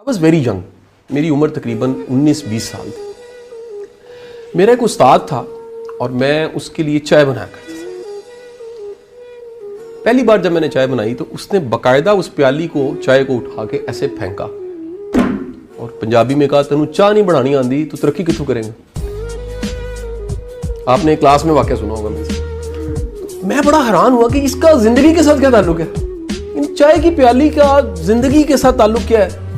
I was very young, मेरी उम्र तकरीबन 19-20 साल थी। मेरा एक उस्ताद था और मैं उसके लिए चाय बनाया करता था। पहली बार जब मैंने चाय बनाई तो उसने बाकायदा उस प्याली को, चाय को उठा के ऐसे फेंका और पंजाबी में कहा, तेनू चाह नहीं बनानी आंदी तो तरक्की कितों करेंगे। आपने क्लास में वाकया सुना होगा मुझसे। मैं बड़ा हैरान हुआ कि इसका जिंदगी के साथ क्या ताल्लुक है, इन चाय की प्याली का जिंदगी के साथ ताल्लुक क्या है।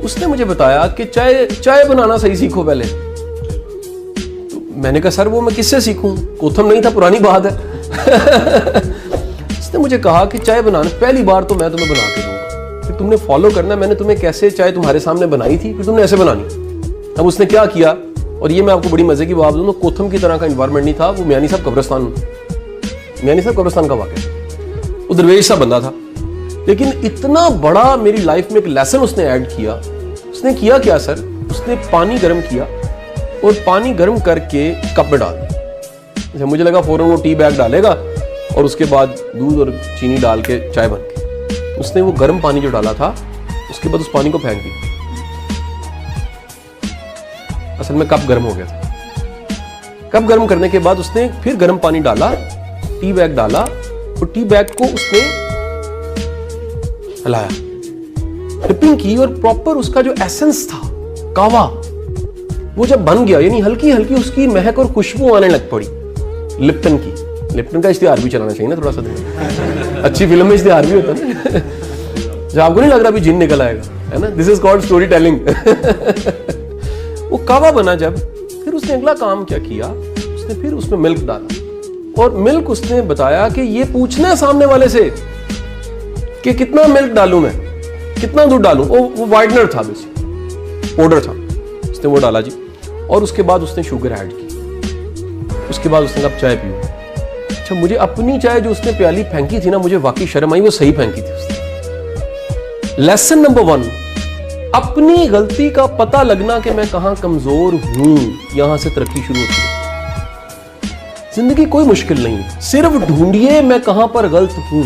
उसने मुझे बताया कि चाय बनाना सही सीखो पहले। तो मैंने कहा सर वो मैं किससे सीखूं, कोथम नहीं था, पुरानी बात है। उसने मुझे कहा कि चाय बनाना पहली बार तो मैं तुम्हें बना के दूंगा, फिर तुमने फॉलो करना मैंने तुम्हें कैसे चाय तुम्हारे सामने बनाई थी, फिर तुमने ऐसे बनानी। अब उसने क्या किया, और ये मैं आपको बड़ी मजे की बात दूं, कोथम की तरह का इन्वायरमेंट नहीं था, वो मियानी साहब कब्रिस्तान का वाकया। वो दरवेश सा बंदा था, लेकिन इतना बड़ा मेरी लाइफ में एक लेसन उसने ऐड किया। उसने किया क्या सर, उसने पानी गर्म किया और पानी गर्म करके कप में डाल दिया। मुझे लगा फौरन वो टी बैग डालेगा और उसके बाद दूध और चीनी डाल के चाय बन गई। उसने वो गर्म पानी जो डाला था उसके बाद उस पानी को फेंक दिया। असल में कप गर्म हो गया था। कप गर्म करने के बाद उसने फिर गर्म पानी डाला, टी बैग डाला और टी बैग को उसने हिलाया, डिपिंग की और प्रॉपर उसका जो एसेंस था कावा, वो जब बन गया, यानी हल्की हल्की उसकी महक और खुशबू आने लग पड़ी। लिप्टन का इश्तिहार भी चलाना चाहिए ना थोड़ा सा, अच्छी फिल्म में इश्तिहार भी होता है जब आपको नहीं लग रहा अभी जिन निकल आएगा, है ना। This is called story telling. वो कावा बना जब, फिर उसने अगला काम क्या किया, उसने फिर उसमें मिल्क डाला और मिल्क उसने बताया कि ये पूछना है सामने वाले से कि कितना मिल्क डालूं मैं, कितना दूध डालूं। वो वाइटनर था, बेसिक पाउडर था, उसने वो डाला जी। और उसके बाद उसने शुगर ऐड की। उसके बाद उसने कहा चाय पियो। अच्छा, मुझे अपनी चाय जो उसने प्याली फेंकी थी ना, मुझे वाकई शर्म आई, वो सही फेंकी थी उसने। लेसन नंबर 1, अपनी गलती का पता लगना कि मैं कहां कमजोर हूं, यहां से तरक्की शुरू होती है। जिंदगी कोई मुश्किल नहीं, सिर्फ ढूंढिए मैं कहां पर गलत हूं।